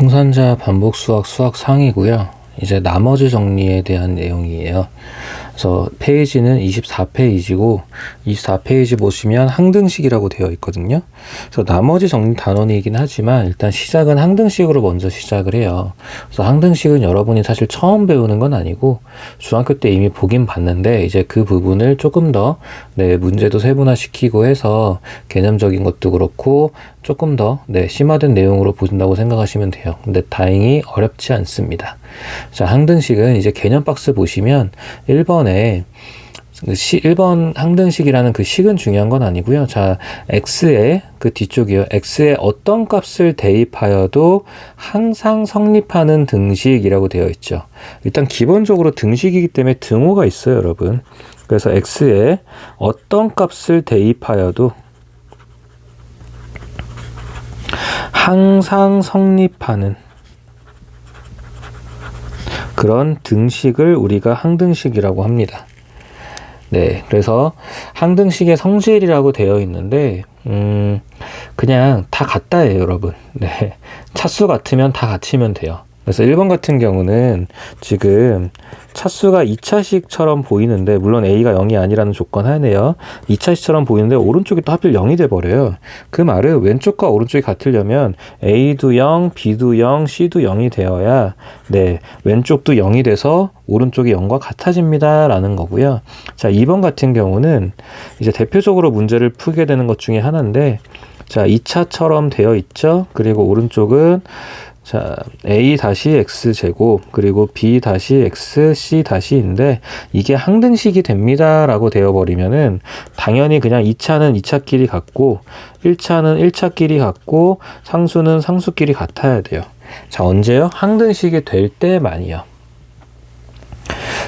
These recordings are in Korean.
풍산자 반복 수학 수학 상이고요. 이제 나머지 정리에 대한 내용이에요. 그래서 페이지는 24페이지고 24페이지 보시면 항등식이라고 되어 있거든요. 그래서 나머지 정리 단원이긴 하지만 일단 시작은 항등식으로 먼저 시작을 해요. 그래서 항등식은 여러분이 사실 처음 배우는 건 아니고 중학교 때 이미 보긴 봤는데 이제 그 부분을 조금 더 문제도 세분화시키고 해서 개념적인 것도 그렇고 조금 더 심화된 내용으로 보신다고 생각하시면 돼요. 근데 다행히 어렵지 않습니다. 자, 항등식은 이제 개념 박스 보시면 1번에 1번 항등식이라는 그 식은 중요한 건 아니고요. 자, x의 그 뒤쪽이요. x의 어떤 값을 대입하여도 항상 성립하는 등식이라고 되어 있죠. 일단 기본적으로 등식이기 때문에 등호가 있어요, 여러분. 그래서 x의 어떤 값을 대입하여도 항상 성립하는 그런 등식을 우리가 항등식이라고 합니다. 그래서 항등식의 성질이라고 되어 있는데 그냥 다 같다예요, 여러분. 차수 같으면 다 같이면 돼요. 그래서 1번 같은 경우는 지금 차수가 2차식처럼 보이는데, 물론 A가 0이 아니라는 조건 하에요. 2차식처럼 보이는데 오른쪽이 또 하필 0이 돼버려요. 그 말은 왼쪽과 오른쪽이 같으려면 A도 0, B도 0, C도 0이 되어야 왼쪽도 0이 돼서 오른쪽이 0과 같아집니다 라는 거고요. 자, 2번 같은 경우는 이제 대표적으로 문제를 풀게 되는 것 중에 하나인데, 자, 2차처럼 되어 있죠. 그리고 오른쪽은 자, a-x제곱 그리고 b-xc-인데 이게 항등식이 됩니다 라고 되어버리면은 당연히 그냥 2차는 2차끼리 같고 1차는 1차끼리 같고 상수는 상수끼리 같아야 돼요. 자, 언제요? 항등식이 될 때만이요.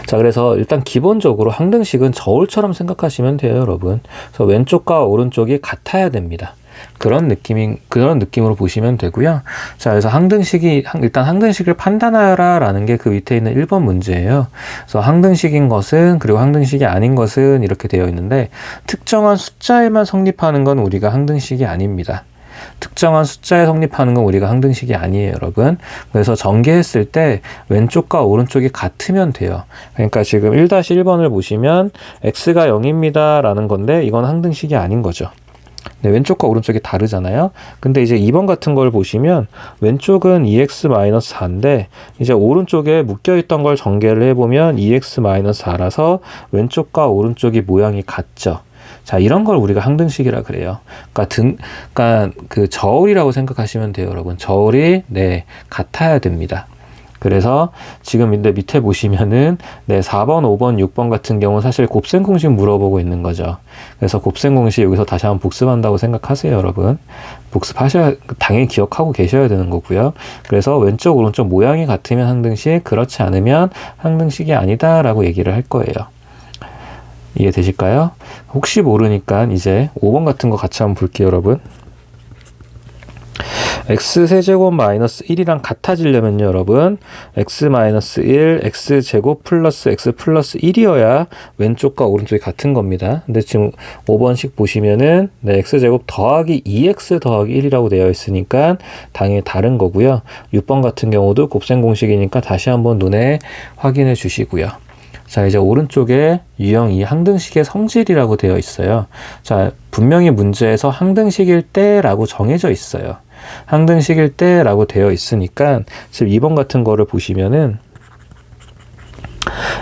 자, 그래서 일단 기본적으로 항등식은 저울처럼 생각하시면 돼요, 여러분. 그래서 왼쪽과 오른쪽이 같아야 됩니다. 그런 느낌으로 보시면 되고요. 자, 그래서 일단 항등식을 판단하여라 라는 게 그 밑에 있는 1번 문제예요. 그래서 항등식인 것은, 그리고 항등식이 아닌 것은 이렇게 되어 있는데, 특정한 숫자에만 성립하는 건 우리가 항등식이 아닙니다. 특정한 숫자에 성립하는 건 우리가 항등식이 아니에요, 여러분. 그래서 전개했을 때 왼쪽과 오른쪽이 같으면 돼요. 그러니까 지금 1-1번을 보시면 x가 0입니다 라는 건데 이건 항등식이 아닌 거죠. 왼쪽과 오른쪽이 다르잖아요. 근데 이제 2번 같은 걸 보시면 왼쪽은 2x-4인데 이제 오른쪽에 묶여있던 걸 전개를 해보면 2x-4라서 왼쪽과 오른쪽이 모양이 같죠. 자, 이런 걸 우리가 항등식이라 그래요. 그러니까 그 저울이라고 생각하시면 돼요, 여러분. 저울이 같아야 됩니다. 그래서 지금 밑에 보시면은 4번, 5번, 6번 같은 경우는 사실 곱셈 공식 물어보고 있는 거죠. 그래서 곱셈 공식 여기서 다시 한번 복습한다고 생각하세요, 여러분. 당연히 기억하고 계셔야 되는 거고요. 그래서 왼쪽, 오른쪽 모양이 같으면 항등식, 그렇지 않으면 항등식이 아니다라고 얘기를 할 거예요. 이해되실까요? 혹시 모르니까 이제 5번 같은 거 같이 한번 볼게요, 여러분. x세제곱 마이너스 1이랑 같아지려면요, 여러분, x-1, x제곱 플러스 x 플러스 1이어야 왼쪽과 오른쪽이 같은 겁니다. 근데 지금 5번씩 보시면은 x제곱 더하기 2x 더하기 1이라고 되어 있으니까 당연히 다른 거고요. 6번 같은 경우도 곱셈 공식이니까 다시 한번 눈에 확인해 주시고요. 자, 이제 오른쪽에 유형 2 항등식의 성질이라고 되어 있어요. 자, 분명히 문제에서 항등식일 때라고 정해져 있어요. 항등식일 때라고 되어 있으니까 지금 2번 같은 거를 보시면은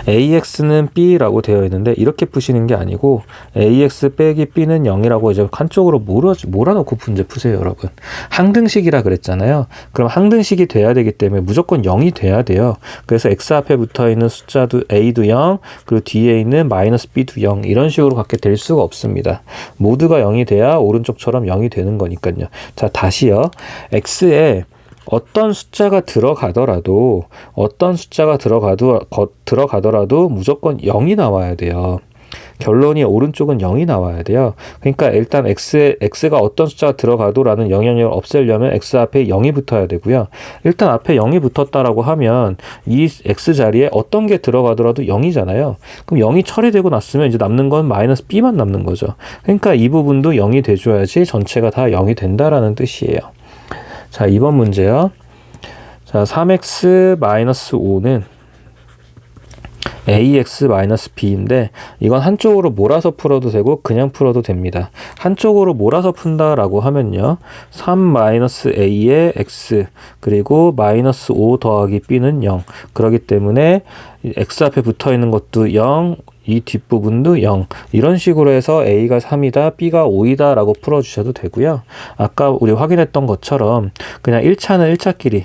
AX는 B라고 되어 있는데 이렇게 푸시는 게 아니고 AX 빼기 B는 0이라고 이제 한쪽으로 몰아놓고 문제 푸세요, 여러분. 항등식이라 그랬잖아요. 그럼 항등식이 돼야 되기 때문에 무조건 0이 돼야 돼요. 그래서 X 앞에 붙어 있는 숫자도 A도 0, 그리고 뒤에 있는 마이너스 B도 0, 이런 식으로 갖게 될 수가 없습니다. 모두가 0이 돼야 오른쪽처럼 0이 되는 거니까요. 자, 다시요. X에 어떤 숫자가 들어가더라도 무조건 0이 나와야 돼요. 결론이 오른쪽은 0이 나와야 돼요. 그러니까 일단 x가 어떤 숫자가 들어가도라는 영향력을 없애려면 x 앞에 0이 붙어야 되고요. 일단 앞에 0이 붙었다라고 하면 이 x 자리에 어떤 게 들어가더라도 0이잖아요. 그럼 0이 처리되고 났으면 이제 남는 건 마이너스 b만 남는 거죠. 그러니까 이 부분도 0이 돼줘야지 전체가 다 0이 된다라는 뜻이에요. 자, 2번 문제요. 자, 3x-5는 ax-b인데 이건 한쪽으로 몰아서 풀어도 되고 그냥 풀어도 됩니다. 한쪽으로 몰아서 푼다라고 하면요. 3-a의 x 그리고 -5 더하기 b는 0. 그렇기 때문에 x 앞에 붙어있는 것도 0, 이 뒷부분도 0. 이런 식으로 해서 a가 3이다, b가 5이다 라고 풀어주셔도 되고요. 아까 우리 확인했던 것처럼 그냥 1차는 1차끼리,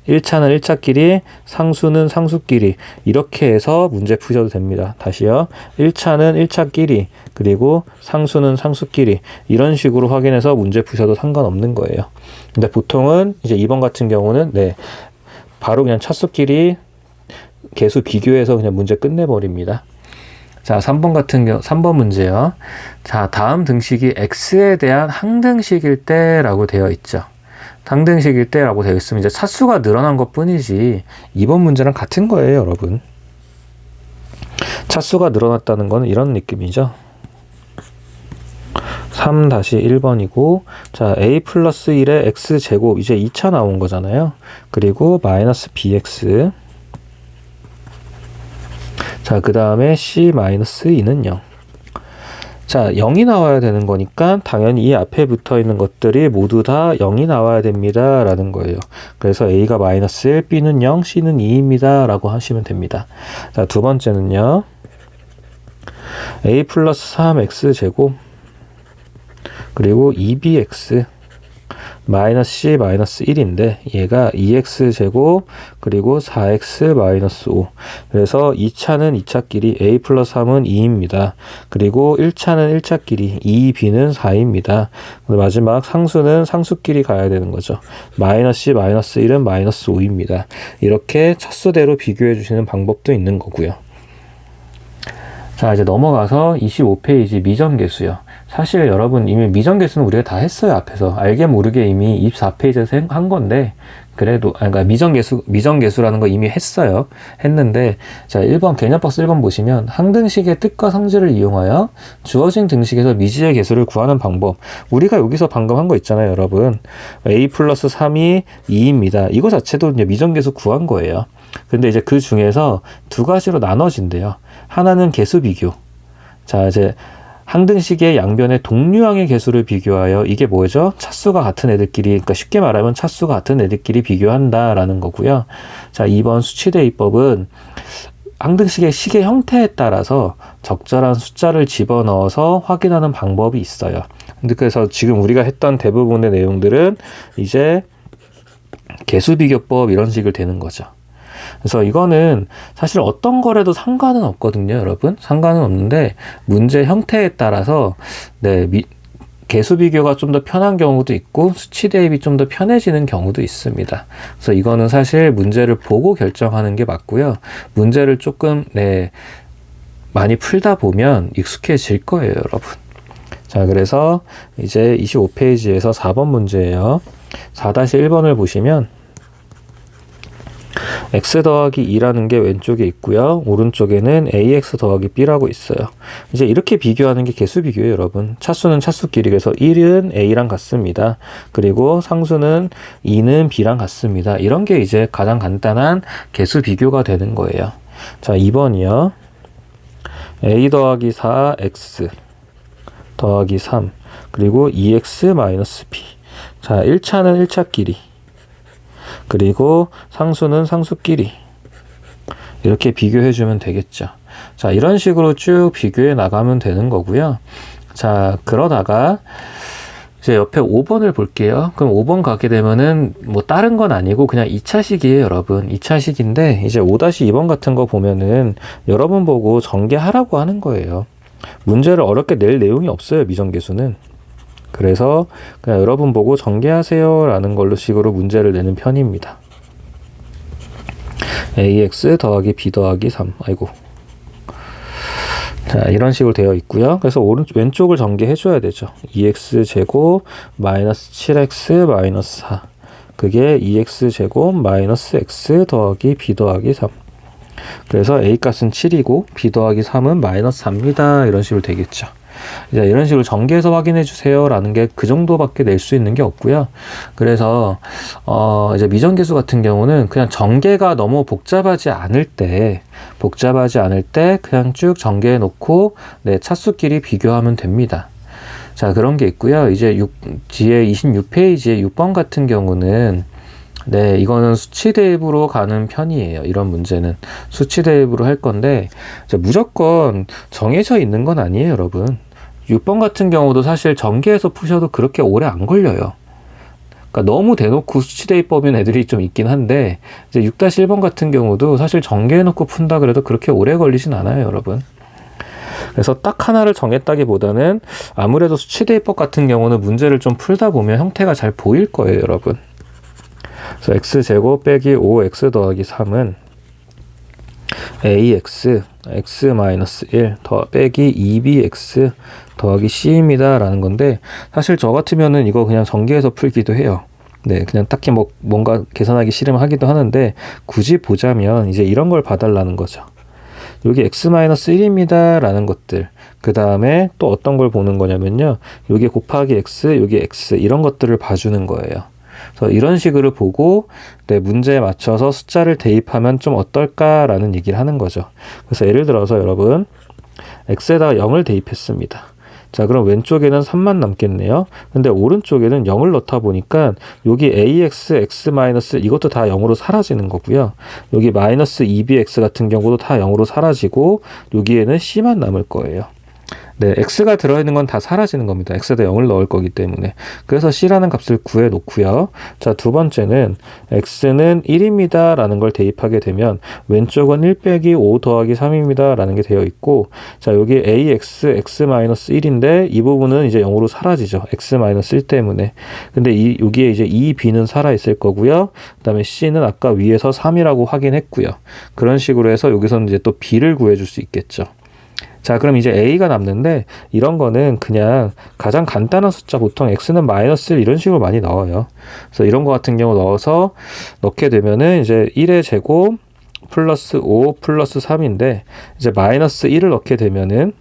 1차는 1차끼리, 상수는 상수끼리 이렇게 해서 문제 푸셔도 됩니다. 다시요. 1차는 1차끼리, 그리고 상수는 상수끼리 이런 식으로 확인해서 문제 푸셔도 상관없는 거예요. 근데 보통은 이제 2번 같은 경우는 바로 그냥 차수끼리 개수 비교해서 그냥 문제 끝내버립니다. 자, 3번 문제요. 자, 다음 등식이 x에 대한 항등식일 때라고 되어 있죠. 항등식일 때라고 되어 있으면 이제 차수가 늘어난 것 뿐이지 2번 문제랑 같은 거예요, 여러분. 차수가 늘어났다는 거는 이런 느낌이죠. 3-1번이고 자, a 플러스 1의 x제곱 이제 2차 나온 거잖아요. 그리고 마이너스 bx 자, 그 다음에 c-2는 0. 자, 0이 나와야 되는 거니까 당연히 이 앞에 붙어 있는 것들이 모두 다 0이 나와야 됩니다 라는 거예요. 그래서 a가 -1, b는 0, c는 2입니다 라고 하시면 됩니다. 자, 두 번째는요. a 플러스 3x제곱 그리고 2bx 마이너스 c 마이너스 1인데 얘가 2x제곱 그리고 4x 마이너스 5 그래서 2차는 2차끼리 a 플러스 3은 2입니다. 그리고 1차는 1차끼리 2b는 4입니다. 마지막 상수는 상수끼리 가야 되는 거죠. 마이너스 c 마이너스 1은 마이너스 5입니다. 이렇게 차수대로 비교해 주시는 방법도 있는 거고요. 자, 이제 넘어가서 25페이지 미정계수요. 사실 여러분 이미 미정계수는 우리가 다 했어요. 앞에서 알게 모르게 이미 24페이지에서 한 건데 그래도 그러니까 미정계수라는 거 이미 했는데 자, 1번 개념박스 1번 보시면 항등식의 뜻과 성질을 이용하여 주어진 등식에서 미지의 계수를 구하는 방법. 우리가 여기서 방금 한 거 있잖아요, 여러분. a 플러스 3이 2입니다. 이거 자체도 이제 미정계수 구한 거예요. 근데 이제 그 중에서 두 가지로 나눠진대요. 하나는 계수 비교. 자, 이제 항등식의 양변의 동류항의 계수를 비교하여 이게 뭐죠? 차수가 같은 애들끼리, 그러니까 쉽게 말하면 차수가 같은 애들끼리 비교한다라는 거고요. 자, 2번 수치대입법은 항등식의 식의 형태에 따라서 적절한 숫자를 집어넣어서 확인하는 방법이 있어요. 근데 그래서 지금 우리가 했던 대부분의 내용들은 이제 계수비교법 이런 식으로 되는 거죠. 그래서 이거는 사실 어떤 거래도 상관은 없거든요, 여러분. 상관은 없는데 문제 형태에 따라서 계수 비교가 좀 더 편한 경우도 있고 수치 대입이 좀 더 편해지는 경우도 있습니다. 그래서 이거는 사실 문제를 보고 결정하는 게 맞고요. 문제를 조금 많이 풀다 보면 익숙해질 거예요, 여러분. 자, 그래서 이제 25페이지에서 4번 문제예요. 4-1번을 보시면 x 더하기 2라는 게 왼쪽에 있고요. 오른쪽에는 ax 더하기 b라고 있어요. 이제 이렇게 비교하는 게 계수 비교예요, 여러분. 차수는 차수끼리. 그래서 1은 a랑 같습니다. 그리고 상수는 2는 b랑 같습니다. 이런 게 이제 가장 간단한 계수 비교가 되는 거예요. 자, 2번이요. a 더하기 4x 더하기 3 그리고 2x 마이너스 b. 자, 1차는 1차끼리. 그리고 상수는 상수끼리 이렇게 비교해주면 되겠죠. 자, 이런 식으로 쭉 비교해 나가면 되는 거고요. 자, 그러다가 이제 옆에 5번을 볼게요. 그럼 5번 가게 되면은 뭐 다른 건 아니고 그냥 2차식이에요, 여러분. 2차식인데 이제 5-2번 같은 거 보면은 여러분 보고 전개하라고 하는 거예요. 문제를 어렵게 낼 내용이 없어요, 미정계수는. 그래서 그냥 여러분 보고 전개하세요 라는 걸로 식으로 문제를 내는 편입니다. ax 더하기 b 더하기 3 자, 이런 식으로 되어 있고요. 그래서 왼쪽을 전개해 줘야 되죠. 2x 제곱 마이너스 7x 마이너스 4 그게 2x 제곱 마이너스 x 더하기 b 더하기 3 그래서 a 값은 7이고 b 더하기 3은 마이너스 4입니다. 이런 식으로 되겠죠. 이제 이런 식으로 전개해서 확인해 주세요 라는 게 그 정도밖에 낼 수 있는 게 없고요. 그래서 이제 미정계수 같은 경우는 그냥 전개가 너무 복잡하지 않을 때 그냥 쭉 전개해 놓고 네, 차수끼리 비교하면 됩니다. 자, 그런 게 있고요. 이제 뒤에 26페이지에 6번 같은 경우는 네, 이거는 수치 대입으로 가는 편이에요. 이런 문제는 수치 대입으로 할 건데 무조건 정해져 있는 건 아니에요, 여러분. 6번 같은 경우도 사실 전개해서 푸셔도 그렇게 오래 안 걸려요. 그러니까 너무 대놓고 수치 대입법인 애들이 좀 있긴 한데 이제 6-1번 같은 경우도 사실 전개해놓고 푼다 그래도 그렇게 오래 걸리진 않아요, 여러분. 그래서 딱 하나를 정했다기보다는 아무래도 수치 대입법 같은 경우는 문제를 좀 풀다 보면 형태가 잘 보일 거예요, 여러분. 그래서 x제곱 빼기 5x 더하기 3은 ax x-1 더 빼기 2bx 더하기 c입니다 라는 건데 사실 저 같으면은 이거 그냥 전개해서 풀기도 해요. 네, 그냥 딱히 뭔가 계산하기 싫으면 하기도 하는데 굳이 보자면 이제 이런 걸 봐달라는 거죠. 여기 x-1입니다 라는 것들, 그 다음에 또 어떤 걸 보는 거냐면요, 여기 곱하기 x, 여기 x 이런 것들을 봐주는 거예요. 그래서 이런 식으로 보고 네, 문제에 맞춰서 숫자를 대입하면 좀 어떨까라는 얘기를 하는 거죠. 그래서 예를 들어서 여러분 x에다가 0을 대입했습니다. 자, 그럼 왼쪽에는 3만 남겠네요. 근데 오른쪽에는 0을 넣다 보니까 여기 ax, x-1 이것도 다 0으로 사라지는 거고요. 여기 마이너스 2bx 같은 경우도 다 0으로 사라지고 여기에는 c만 남을 거예요. 네, x가 들어있는 건 다 사라지는 겁니다. x에다 0을 넣을 거기 때문에. 그래서 c라는 값을 구해 놓고요. 자, 두 번째는 x는 1입니다 라는 걸 대입하게 되면 왼쪽은 1 빼기 5 더하기 3입니다 라는 게 되어 있고, 자, 여기 ax, x-1인데 이 부분은 이제 0으로 사라지죠. x-1 때문에. 근데 여기에 이제 2b는 살아있을 거고요. 그 다음에 c는 아까 위에서 3이라고 확인했고요. 그런 식으로 해서 여기서는 이제 또 b를 구해줄 수 있겠죠. 자, 그럼 이제 a가 남는데 이런 거는 그냥 가장 간단한 숫자, 보통 x는 마이너스 1 이런 식으로 많이 나와요. 그래서 이런 거 같은 경우 넣어서 넣게 되면은 이제 1의 제곱 플러스 5 플러스 3인데 이제 마이너스 1을 넣게 되면은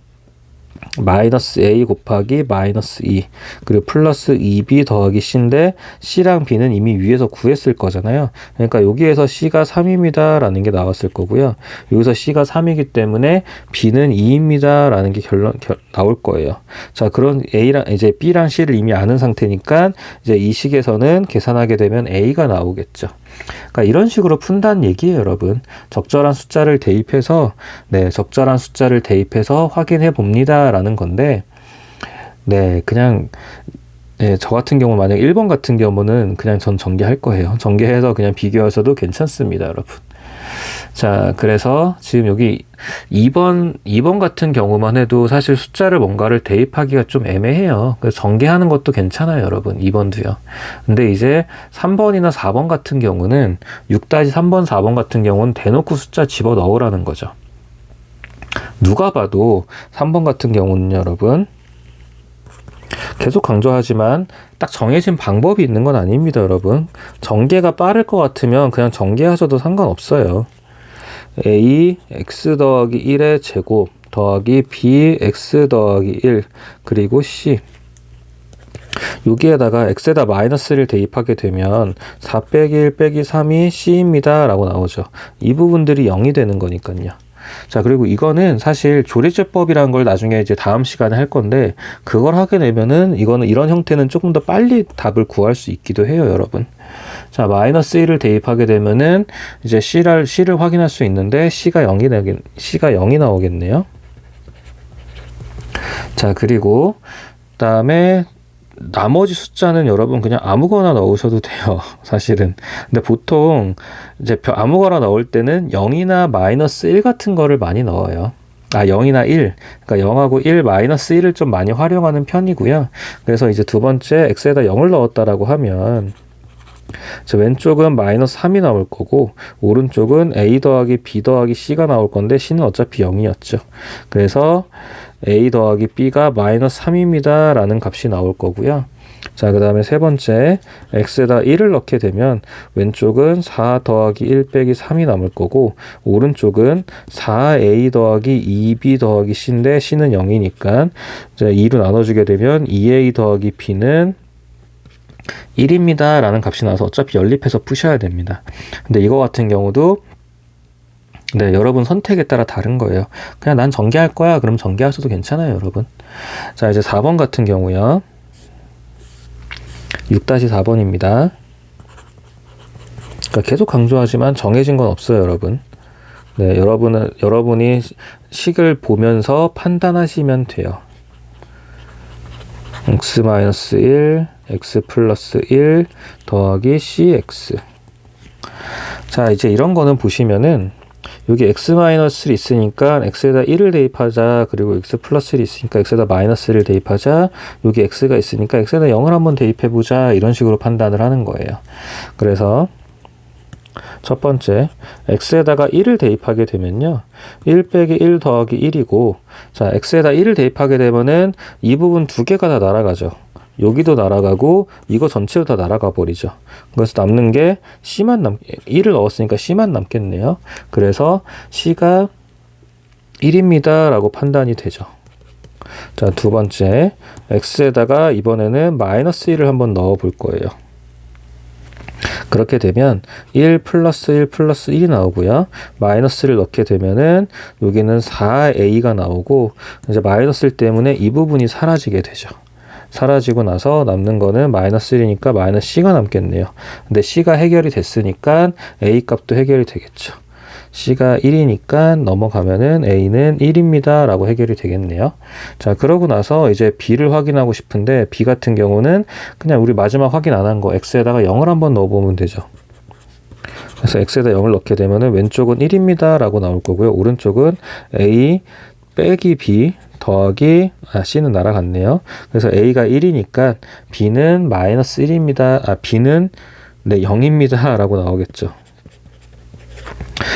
마이너스 a 곱하기 마이너스 2 그리고 플러스 2b 더하기 c인데 c랑 b는 이미 위에서 구했을 거잖아요. 그러니까 여기에서 c가 3입니다 라는 게 나왔을 거고요. 여기서 c가 3이기 때문에 b는 2입니다 라는 게 나올 거예요. 자, 그런 a랑 이제 b랑 c를 이미 아는 상태니까 이제 이 식에서는 계산하게 되면 a가 나오겠죠. 그러니까 이런 식으로 푼다는 얘기예요, 여러분. 적절한 숫자를 대입해서 확인해 봅니다 라는 건데, 네, 그냥 네, 저 같은 경우 만약 1번 같은 경우는 그냥 전 전개할 거예요. 전개해서 그냥 비교하셔도 괜찮습니다, 여러분. 자, 그래서 지금 여기 2번 같은 경우만 해도 사실 숫자를 뭔가를 대입하기가 좀 애매해요. 그래서 전개하는 것도 괜찮아요, 여러분. 2번도요. 근데 이제 3번이나 4번 같은 경우는 6-3번, 4번 같은 경우는 대놓고 숫자 집어 넣으라는 거죠. 누가 봐도 3번 같은 경우는 여러분, 계속 강조하지만 딱 정해진 방법이 있는 건 아닙니다, 여러분. 전개가 빠를 것 같으면 그냥 전개하셔도 상관없어요. a x 더하기 1의 제곱 더하기 b x 더하기 1 그리고 c, 여기에다가 x에다 마이너스를 대입하게 되면 4 빼기 1 빼기 3이 c입니다 라고 나오죠. 이 부분들이 0이 되는 거니까요. 자, 그리고 이거는 사실 조리제법이라는 걸 나중에 이제 다음 시간에 할 건데, 그걸 하게 되면은 이거는 이런 형태는 조금 더 빨리 답을 구할 수 있기도 해요, 여러분. 자, 마이너스 1을 대입하게 되면은 이제 c를 확인할 수 있는데 c가 0이 나오겠네요. 자, 그리고 그다음에 나머지 숫자는 여러분 그냥 아무거나 넣으셔도 돼요, 사실은. 근데 보통 이제 아무거나 넣을 때는 0이나 마이너스 1 같은 거를 많이 넣어요. 0이나 1. 그러니까 0하고 1, 마이너스 1을 좀 많이 활용하는 편이고요. 그래서 이제 두 번째 x에다 0을 넣었다라고 하면 왼쪽은 마이너스 3이 나올 거고 오른쪽은 a 더하기 b 더하기 c가 나올 건데 c는 어차피 0이었죠. 그래서 a 더하기 b가 마이너스 3입니다 라는 값이 나올 거고요. 자, 그 다음에 세 번째, x에다 1을 넣게 되면 왼쪽은 4 더하기 1 빼기 3이 남을 거고, 오른쪽은 4a 더하기 2b 더하기 c인데 c는 0이니까 이제 2로 나눠주게 되면 2a 더하기 b는 1입니다 라는 값이 나와서 어차피 연립해서 푸셔야 됩니다. 근데 이거 같은 경우도 네, 여러분 선택에 따라 다른 거예요. 그냥 난 전개할 거야. 그럼 전개하셔도 괜찮아요, 여러분. 자, 이제 4번 같은 경우요. 6-4번입니다. 그러니까 계속 강조하지만 정해진 건 없어요, 여러분. 네, 여러분이 식을 보면서 판단하시면 돼요. x-1, x 플러스 1 더하기 cx. 자, 이제 이런 거는 보시면은 여기 x-1이 있으니까 x에다 1을 대입하자. 그리고 x 플러스 1이 있으니까 x에다 마이너스 1을 대입하자. 여기 x가 있으니까 x에다 0을 한번 대입해보자. 이런 식으로 판단을 하는 거예요. 그래서 첫 번째, x에다가 1을 대입하게 되면요. 1 빼기 1 더하기 1이고, 자, x에다 1을 대입하게 되면은 이 부분 두 개가 다 날아가죠. 여기도 날아가고 이거 전체도 다 날아가 버리죠. 그래서 남는 게 C만 1을 넣었으니까 C만 남겠네요. 그래서 C가 1입니다 라고 판단이 되죠. 자, 두 번째, X에다가 이번에는 마이너스 1을 한번 넣어 볼 거예요. 그렇게 되면 1 플러스 1 플러스 1이 나오고요. 마이너스를 넣게 되면은 여기는 4a가 나오고, 이제 마이너스 1 때문에 이 부분이 사라지게 되죠. 사라지고 나서 남는 거는 마이너스 1이니까 마이너스 c가 남겠네요. 근데 c가 해결이 됐으니까 a 값도 해결이 되겠죠. c가 1이니까 넘어가면은 a는 1입니다 라고 해결이 되겠네요. 자, 그러고 나서 이제 b를 확인하고 싶은데, b 같은 경우는 그냥 우리 마지막 확인 안 한 거 x에다가 0을 한번 넣어보면 되죠. 그래서 x에다 0을 넣게 되면은 왼쪽은 1입니다 라고 나올 거고요. 오른쪽은 a 빼기 b 더하기 c는 날아갔네요. 그래서 a가 1이니까 b는 마이너스 1입니다. b는 네, 0입니다 라고 나오겠죠.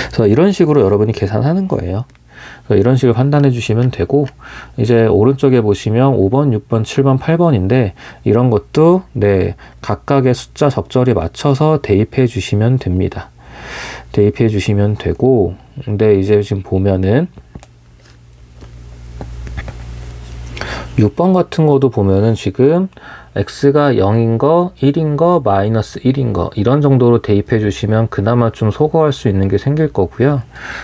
그래서 이런 식으로 여러분이 계산하는 거예요. 이런 식으로 판단해 주시면 되고, 이제 오른쪽에 보시면 5번, 6번, 7번, 8번인데 이런 것도 네, 각각의 숫자 적절히 맞춰서 대입해 주시면 됩니다. 대입해 주시면 되고, 근데 이제 지금 보면은 6번 같은 거도 보면은 지금 x가 0인 거, 1인 거, 마이너스 1인 거 이런 정도로 대입해 주시면 그나마 좀 소거할 수 있는 게 생길 거고요.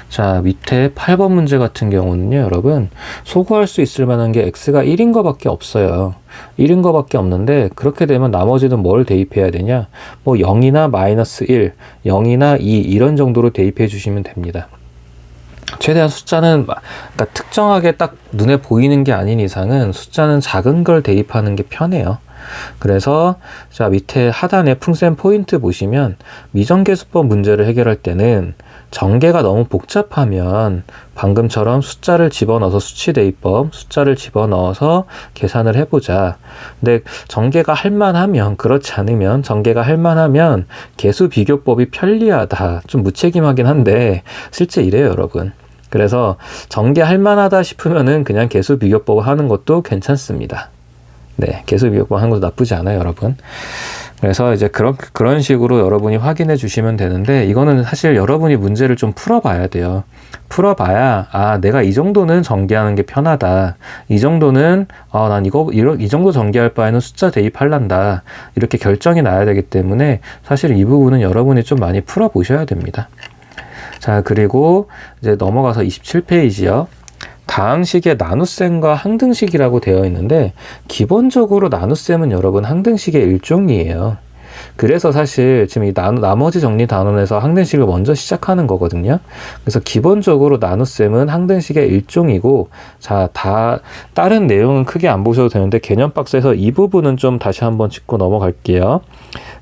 자, 밑에 8번 문제 같은 경우는요, 여러분 소거할 수 있을 만한 게 x가 1인 거밖에 없어요. 1인 거밖에 없는데, 그렇게 되면 나머지는 뭘 대입해야 되냐, 뭐 0이나 마이너스 1, 0이나 2 이런 정도로 대입해 주시면 됩니다. 최대한 숫자는 그러니까 특정하게 딱 눈에 보이는 게 아닌 이상은 숫자는 작은 걸 대입하는 게 편해요. 그래서 자, 밑에 하단에 풍셈 포인트 보시면 미정계수법 문제를 해결할 때는 전개가 너무 복잡하면 방금처럼 숫자를 집어넣어서 수치대입법, 숫자를 집어넣어서 계산을 해보자. 근데 전개가 할만하면, 그렇지 않으면, 전개가 할만하면 계수비교법이 편리하다. 좀 무책임하긴 한데 실제 이래요, 여러분. 그래서 전개할 만하다 싶으면은 그냥 계수비교법 하는 것도 괜찮습니다. 네, 계수비교법 하는 것도 나쁘지 않아요, 여러분. 그래서 이제 그런 식으로 여러분이 확인해 주시면 되는데, 이거는 사실 여러분이 문제를 좀 풀어봐야 돼요. 풀어봐야, 아, 내가 이 정도는 전개하는 게 편하다. 이 정도는, 난 이 정도 전개할 바에는 숫자 대입할란다. 이렇게 결정이 나야 되기 때문에 사실 이 부분은 여러분이 좀 많이 풀어보셔야 됩니다. 자, 그리고 이제 넘어가서 27페이지요. 다항식의 나눗셈과 항등식이라고 되어 있는데, 기본적으로 나눗셈은 여러분 항등식의 일종이에요. 그래서 사실 지금 이 나머지 정리 단원에서 항등식을 먼저 시작하는 거거든요. 그래서 기본적으로 나눗셈은 항등식의 일종이고, 자, 다른 내용은 크게 안 보셔도 되는데 개념 박스에서 이 부분은 좀 다시 한번 짚고 넘어갈게요.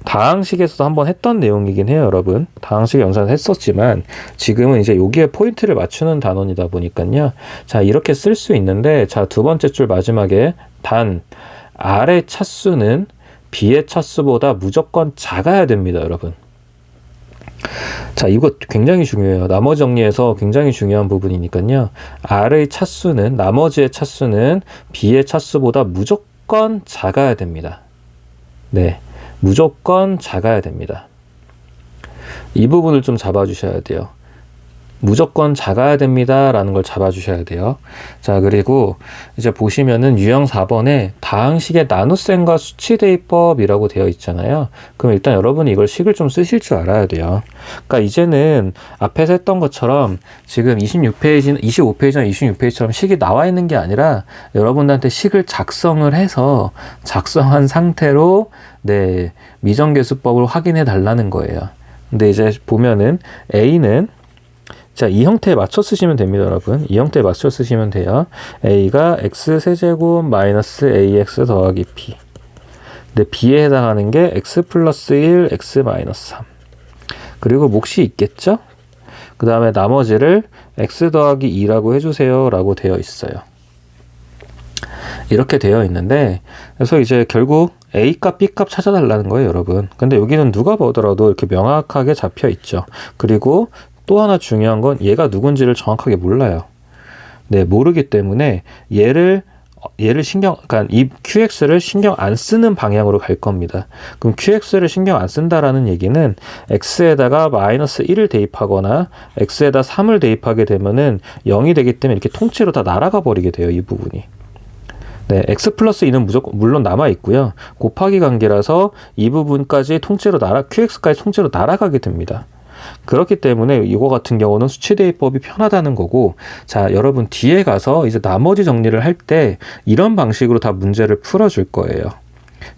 다항식에서도 한번 했던 내용이긴 해요, 여러분. 다항식 영상에서 했었지만 지금은 이제 여기에 포인트를 맞추는 단원이다 보니까요. 자, 이렇게 쓸 수 있는데, 자, 두 번째 줄 마지막에 단 R의 차수는 B의 차수보다 무조건 작아야 됩니다, 여러분. 자, 이거 굉장히 중요해요. 나머지 정리에서 굉장히 중요한 부분이니까요. R의 차수는, 나머지의 차수는 B의 차수보다 무조건 작아야 됩니다. 네, 무조건 작아야 됩니다. 이 부분을 좀 잡아주셔야 돼요. 무조건 작아야 됩니다 라는 걸 잡아주셔야 돼요. 자, 그리고 이제 보시면은 유형 4번에 다항식의 나눗셈과 수치대입법이라고 되어 있잖아요. 그럼 일단 여러분이 이걸 식을 좀 쓰실 줄 알아야 돼요. 그러니까 이제는 앞에서 했던 것처럼 지금 25페이지나 26페이지처럼 식이 나와 있는 게 아니라 여러분들한테 식을 작성을 해서 작성한 상태로 네, 미정계수법을 확인해 달라는 거예요. 근데 이제 보면은 A는 자, 이 형태에 맞춰 쓰시면 됩니다, 여러분. 이 형태에 맞춰 쓰시면 돼요. A가 x 세제곱 마이너스 ax 더하기 b. 근데 b에 해당하는 게 x 플러스 1, x 마이너스 3. 그리고 몫이 있겠죠? 그 다음에 나머지를 x 더하기 2라고 해주세요 라고 되어 있어요. 이렇게 되어 있는데, 그래서 이제 결국 A값, B값 찾아달라는 거예요, 여러분. 근데 여기는 누가 보더라도 이렇게 명확하게 잡혀 있죠. 그리고 또 하나 중요한 건 얘가 누군지를 정확하게 몰라요. 네, 모르기 때문에 얘를 그러니까 이 QX를 신경 안 쓰는 방향으로 갈 겁니다. 그럼 QX를 신경 안 쓴다라는 얘기는 X에다가 마이너스 1을 대입하거나 X에다 3을 대입하게 되면은 0이 되기 때문에 이렇게 통째로 다 날아가 버리게 돼요, 이 부분이. 네, x 플러스 2는 물론 남아 있고요. 곱하기 관계라서 이 부분까지 통째로 QX까지 통째로 날아가게 됩니다. 그렇기 때문에 이거 같은 경우는 수치대입법이 편하다는 거고, 자, 여러분 뒤에 가서 이제 나머지 정리를 할 때 이런 방식으로 다 문제를 풀어줄 거예요.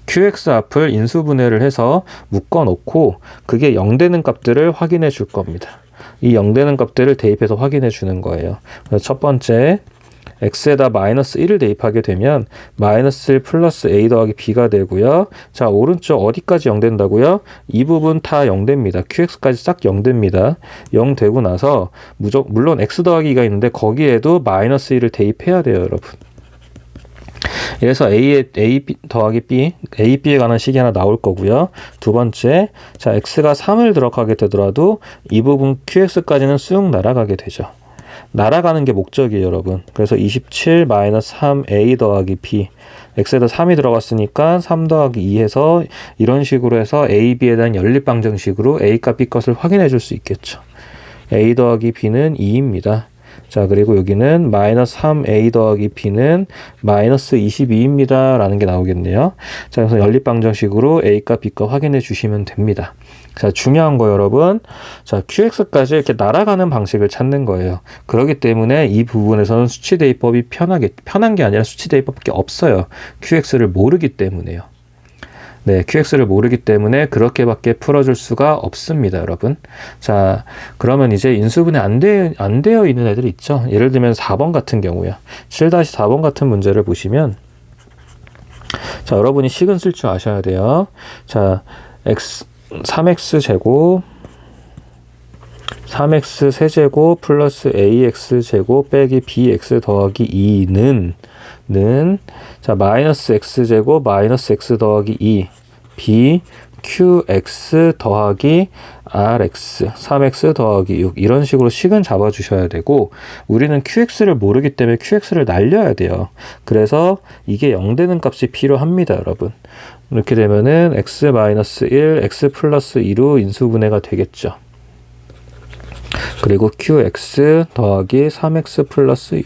QX 앞을 인수분해를 해서 묶어놓고 그게 0 되는 값들을 확인해 줄 겁니다. 이 0 되는 값들을 대입해서 확인해 주는 거예요. 그래서 첫 번째 x에다 마이너스 1을 대입하게 되면 마이너스 1 플러스 a 더하기 b가 되고요. 자, 오른쪽 어디까지 0 된다고요? 이 부분 다 0 됩니다. qx까지 싹 0 됩니다. 0 되고 나서 물론 x 더하기 2가 있는데 거기에도 마이너스 1을 대입해야 돼요, 여러분. 그래서 a 더하기 b, a, b에 관한 식이 하나 나올 거고요. 두 번째, 자, x가 3을 들어가게 되더라도 이 부분 qx까지는 쑥 날아가게 되죠. 날아가는 게 목적이에요, 여러분. 그래서 27-3a 더하기 b, x에다 3이 들어갔으니까 3 더하기 2 해서 이런 식으로 해서 a, b에 대한 연립방정식으로 a값, b값을 확인해 줄 수 있겠죠. a 더하기 b는 2입니다. 자, 그리고 여기는 마이너스 3a 더하기 b는 마이너스 22입니다 라는 게 나오겠네요. 자, 그래서 연립방정식으로 a값, b값 확인해 주시면 됩니다. 자, 중요한 거 여러분, 자, QX까지 이렇게 날아가는 방식을 찾는 거예요. 그렇기 때문에 이 부분에서는 수치대입법이 편한 게 아니라 수치대입법밖에 없어요. QX를 모르기 때문에요. 네, QX를 모르기 때문에 그렇게밖에 풀어줄 수가 없습니다, 여러분. 자, 그러면 이제 인수분해 안 되어 있는 애들이 있죠. 예를 들면 4번 같은 경우요. 7-4번 같은 문제를 보시면, 자, 여러분이 식은 쓸 줄 아셔야 돼요. 자, 3x 제곱 3x 세제곱 플러스 ax 제곱 빼기 bx 더하기 2는 자, 마이너스 x 제곱 마이너스 x 더하기 2 b qx 더하기 rx 3x 더하기 6 이런 식으로 식은 잡아주셔야 되고, 우리는 qx를 모르기 때문에 qx를 날려야 돼요. 그래서 이게 0 되는 값이 필요합니다, 여러분. 이렇게 되면은 x-1, x 플러스 2로 인수분해가 되겠죠. 그리고 qx 더하기 3x 플러스 6.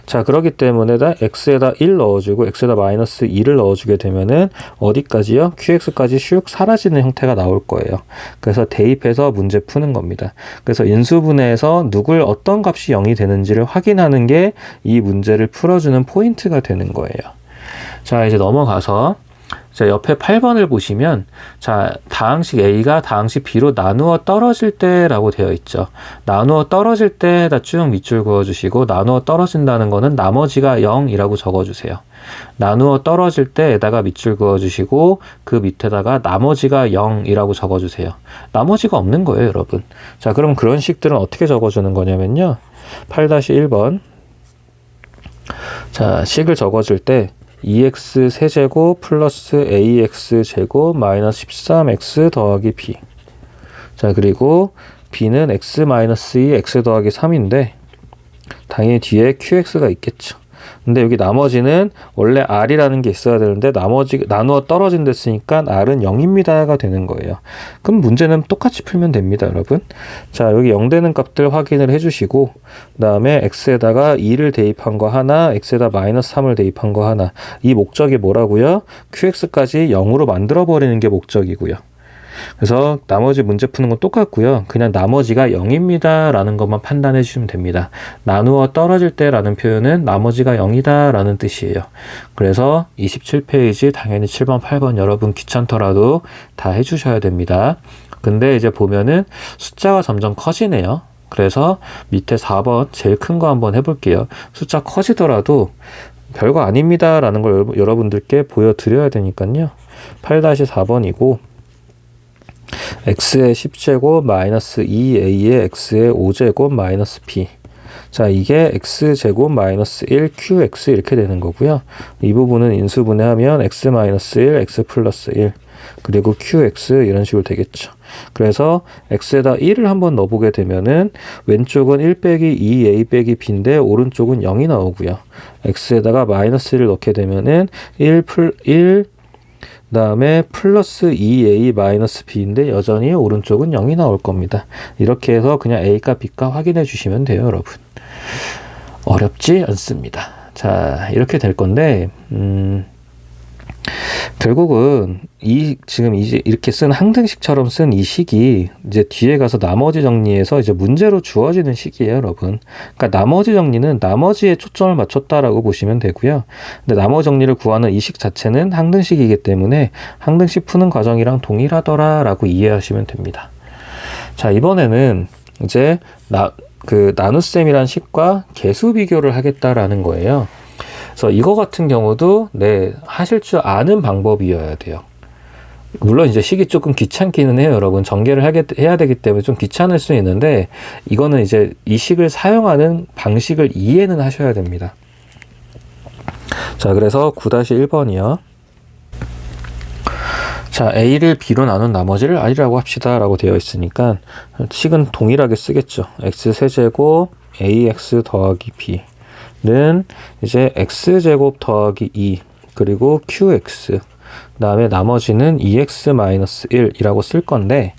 자, 그렇기 때문에 x에다 1 넣어주고 x에다 마이너스 2를 넣어주게 되면은 어디까지요? qx까지 슉 사라지는 형태가 나올 거예요. 그래서 대입해서 문제 푸는 겁니다. 그래서 인수분해에서 어떤 값이 0이 되는지를 확인하는 게 이 문제를 풀어주는 포인트가 되는 거예요. 자, 이제 넘어가서 자, 옆에 8번을 보시면, 자, 다항식 A가 다항식 B로 나누어 떨어질 때라고 되어 있죠. 나누어 떨어질 때에다 쭉 밑줄 그어주시고, 나누어 떨어진다는 거는 나머지가 0이라고 적어주세요. 나누어 떨어질 때에다가 밑줄 그어주시고, 그 밑에다가 나머지가 0이라고 적어주세요. 나머지가 없는 거예요, 여러분. 자, 그럼 그런 식들은 어떻게 적어주는 거냐면요. 8-1번. 자, 식을 적어줄 때, 2x 세제곱 플러스 ax 제곱 마이너스 13x 더하기 b. 자, 그리고 b는 x 마이너스 2 x 더하기 3인데 당연히 뒤에 qx가 있겠죠. 근데 여기 나머지는 원래 R이라는 게 있어야 되는데 나머지 나누어 떨어진 데 쓰니까 R은 0입니다가 되는 거예요. 그럼 문제는 똑같이 풀면 됩니다, 여러분. 자, 여기 0 되는 값들 확인을 해주시고 그 다음에 X에다가 2를 대입한 거 하나, X에다 마이너스 3을 대입한 거 하나. 이 목적이 뭐라고요? QX까지 0으로 만들어 버리는 게 목적이고요. 그래서 나머지 문제 푸는 건 똑같고요. 그냥 나머지가 0입니다 라는 것만 판단해 주시면 됩니다. 나누어 떨어질 때 라는 표현은 나머지가 0이다 라는 뜻이에요. 그래서 27페이지 당연히 7번 8번 여러분 귀찮더라도 다 해주셔야 됩니다. 근데 이제 보면은 숫자가 점점 커지네요. 그래서 밑에 4번 제일 큰 거 한번 해볼게요. 숫자 커지더라도 별거 아닙니다 라는 걸 여러분들께 보여드려야 되니까요. 8-4번이고 x의 10제곱 마이너스 2a의 x의 5제곱 마이너스 b. 자, 이게 x제곱 마이너스 1 qx 이렇게 되는 거고요. 이 부분은 인수분해하면 x 마이너스 1 x 플러스 1 그리고 qx 이런 식으로 되겠죠. 그래서 x에다 1을 한번 넣어보게 되면은 왼쪽은 1 빼기 2a 빼기 b인데 오른쪽은 0이 나오고요. x에다가 마이너스 1을 넣게 되면은 1 그 다음에 플러스 2a 마이너스 b인데 여전히 오른쪽은 0이 나올 겁니다. 이렇게 해서 그냥 a가 b가 확인해 주시면 돼요, 여러분. 어렵지 않습니다. 자, 이렇게 될 건데 결국은 지금 이제 이렇게 쓴 항등식처럼 쓴 이 식이 이제 뒤에 가서 나머지 정리해서 이제 문제로 주어지는 식이에요, 여러분. 그러니까 나머지 정리는 나머지에 초점을 맞췄다라고 보시면 되고요. 근데 나머지 정리를 구하는 이 식 자체는 항등식이기 때문에 항등식 푸는 과정이랑 동일하더라라고 이해하시면 됩니다. 자, 이번에는 이제 나눗셈이란 식과 개수 비교를 하겠다라는 거예요. 그래서 이거 같은 경우도 하실 줄 아는 방법이어야 돼요. 물론 이제 식이 조금 귀찮기는 해요, 여러분. 전개를 해야 되기 때문에 좀 귀찮을 수 있는데 이거는 이제 이 식을 사용하는 방식을 이해는 하셔야 됩니다. 자, 그래서 9-1번이요. 자, a를 b로 나눈 나머지를 r이라고 합시다 라고 되어 있으니까 식은 동일하게 쓰겠죠. x 세제곱 ax 더하기 b 는 이제 x제곱 더하기 2 그리고 qx 그 다음에 나머지는 2x-1이라고 쓸 건데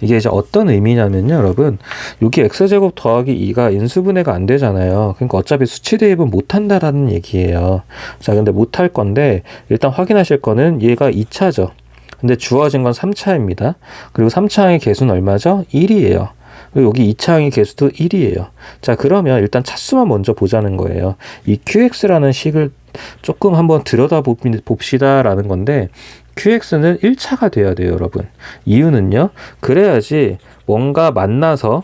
이게 이제 어떤 의미냐면요, 여러분. 여기 x제곱 더하기 2가 인수분해가 안 되잖아요. 그러니까 어차피 수치 대입은 못 한다라는 얘기예요. 자, 근데 못 할 건데 일단 확인하실 거는 얘가 2차죠. 근데 주어진 건 3차입니다. 그리고 3차항의 개수는 얼마죠? 1이에요. 그리고 여기 2차항의 개수도 1이에요. 자, 그러면 일단 차수만 먼저 보자는 거예요. 이 QX라는 식을 조금 한번 들여다봅시다라는 건데 QX는 1차가 돼야 돼요, 여러분. 이유는요. 그래야지 뭔가 만나서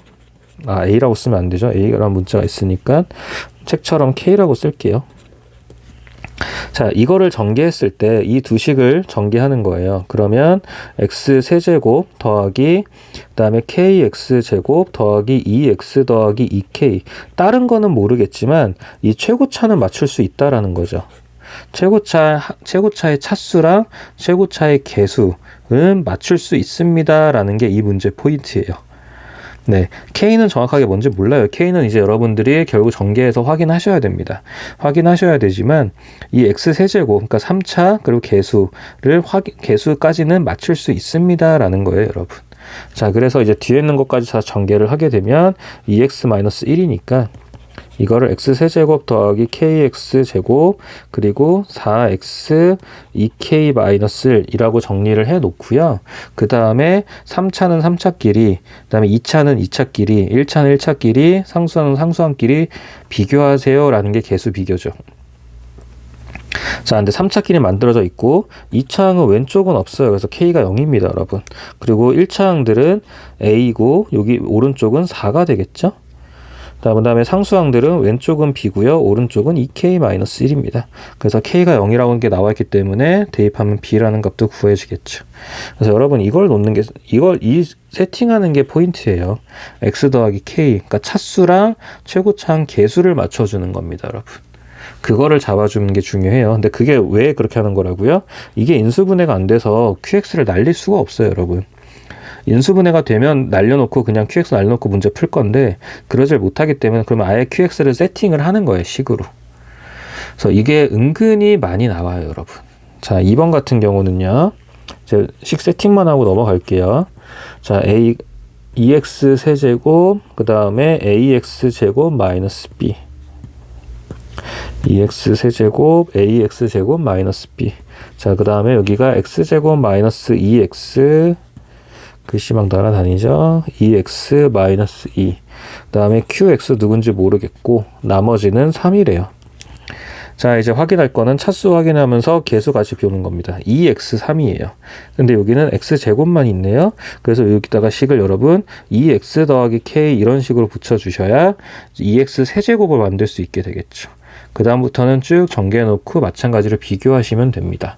A라고 쓰면 안 되죠. A라는 문자가 있으니까 책처럼 K라고 쓸게요. 자, 이거를 전개했을 때 이 두 식을 전개하는 거예요. 그러면 x 세제곱 더하기 그다음에 kx 제곱 더하기 2x 더하기 2k 다른 거는 모르겠지만 이 최고차는 맞출 수 있다라는 거죠. 최고차의 차수랑 최고차의 개수는 맞출 수 있습니다라는 게 이 문제 포인트예요. 네, K는 정확하게 뭔지 몰라요. K는 이제 여러분들이 결국 전개해서 확인하셔야 됩니다. 확인하셔야 되지만 이 X세제곱, 그러니까 3차 그리고 개수까지는 맞출 수 있습니다라는 거예요, 여러분. 자, 그래서 이제 뒤에 있는 것까지 다 전개를 하게 되면 2x-1이니까 이거를 x세제곱 더하기 kx제곱 그리고 4x 2k-1이라고 정리를 해 놓고요. 그 다음에 3차는 3차끼리, 그 다음에 2차는 2차끼리, 1차는 1차끼리, 상수항은 상수항끼리 비교하세요 라는 게 개수 비교죠. 자, 근데 3차끼리 만들어져 있고 2차항은 왼쪽은 없어요. 그래서 K가 0입니다, 여러분. 그리고 1차항들은 A고 여기 오른쪽은 4가 되겠죠? 그 다음에 상수항들은 왼쪽은 B고요. 오른쪽은 2K-1입니다. 그래서 K가 0이라고 하는 게 나와 있기 때문에 대입하면 B라는 값도 구해지겠죠. 그래서 여러분 이 세팅하는 게 포인트예요. X 더하기 K. 그러니까 차수랑 최고차항 개수를 맞춰주는 겁니다, 여러분. 그거를 잡아주는 게 중요해요. 근데 그게 왜 그렇게 하는 거라고요? 이게 인수분해가 안 돼서 QX를 날릴 수가 없어요, 여러분. 인수분해가 되면 날려놓고 그냥 QX 날려놓고 문제 풀 건데 그러질 못하기 때문에 그러면 아예 QX를 세팅을 하는 거예요, 식으로. 그래서 이게 은근히 많이 나와요, 여러분. 자, 2번 같은 경우는요. 이제 식 세팅만 하고 넘어갈게요. 자, EX 세제곱, 그 다음에 AX 제곱 마이너스 B. EX 세제곱, AX 제곱 마이너스 B. 자, 그 다음에 여기가 X제곱 마이너스 2X, 글씨망 따라다니죠. 2X 마이너스 2. 그 다음에 QX 누군지 모르겠고, 나머지는 3이래요. 자, 이제 확인할 거는 차수 확인하면서 개수 같이 비우는 겁니다. 2x3이에요. 근데 여기는 x제곱만 있네요. 그래서 여기다가 식을 여러분 2x 더하기 k 이런 식으로 붙여주셔야 2x 세제곱을 만들 수 있게 되겠죠. 그 다음부터는 쭉 전개해 놓고 마찬가지로 비교하시면 됩니다.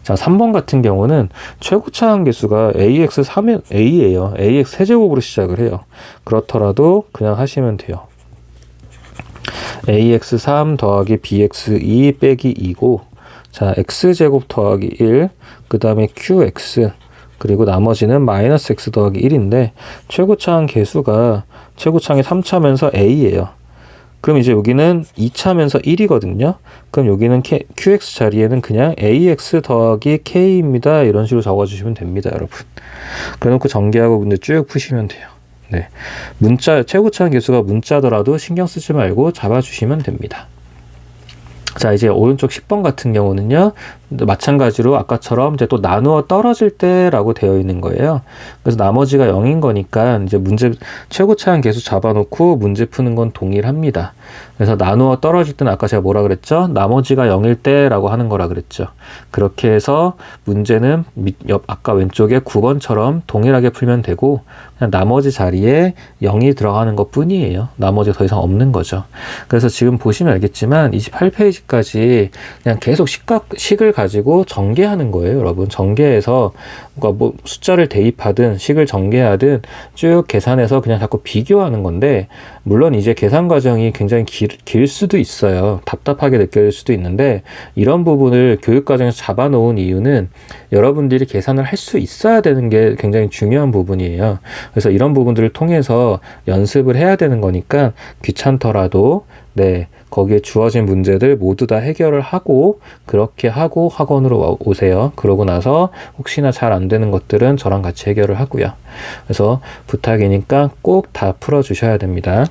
자, 3번 같은 경우는 최고차항 계수가 ax3A예요. ax 세제곱으로 시작을 해요. 그렇더라도 그냥 하시면 돼요. ax3 더하기 bx2 빼기 2고, 자, x제곱 더하기 1, 그 다음에 qx, 그리고 나머지는 마이너스 x 더하기 1인데, 최고차항 계수가 최고차항이 3차면서 a예요. 그럼 이제 여기는 2차면서 1이거든요. 그럼 여기는 qx 자리에는 그냥 ax 더하기 k입니다. 이런 식으로 적어주시면 됩니다, 여러분. 그래놓고 전개하고 문제 쭉 푸시면 돼요. 네, 최고차항 계수가 문자더라도 신경 쓰지 말고 잡아주시면 됩니다. 자, 이제 오른쪽 10번 같은 경우는요, 마찬가지로 아까처럼 이제 또 나누어 떨어질 때라고 되어 있는 거예요. 그래서 나머지가 0인 거니까 이제 문제 최고차항 계수 잡아놓고 문제 푸는 건 동일합니다. 그래서 나누어 떨어질 때는 아까 제가 뭐라 그랬죠? 나머지가 0일 때라고 하는 거라 그랬죠. 그렇게 해서 문제는 아까 왼쪽에 9번처럼 동일하게 풀면 되고, 그냥 나머지 자리에 0이 들어가는 것 뿐이에요. 나머지 더 이상 없는 거죠. 그래서 지금 보시면 알겠지만 28페이지까지 그냥 계속 식을 가지고 전개하는 거예요, 여러분. 전개해서 뭐 숫자를 대입하든 식을 전개하든 쭉 계산해서 그냥 자꾸 비교하는 건데, 물론 이제 계산 과정이 굉장히 길 수도 있어요. 답답하게 느껴질 수도 있는데, 이런 부분을 교육 과정에서 잡아놓은 이유는 여러분들이 계산을 할 수 있어야 되는 게 굉장히 중요한 부분이에요. 그래서 이런 부분들을 통해서 연습을 해야 되는 거니까 귀찮더라도 거기에 주어진 문제들 모두 다 해결을 하고, 그렇게 하고 학원으로 오세요. 그러고 나서 혹시나 잘 안 되는 것들은 저랑 같이 해결을 하고요. 그래서 부탁이니까 꼭 다 풀어주셔야 됩니다.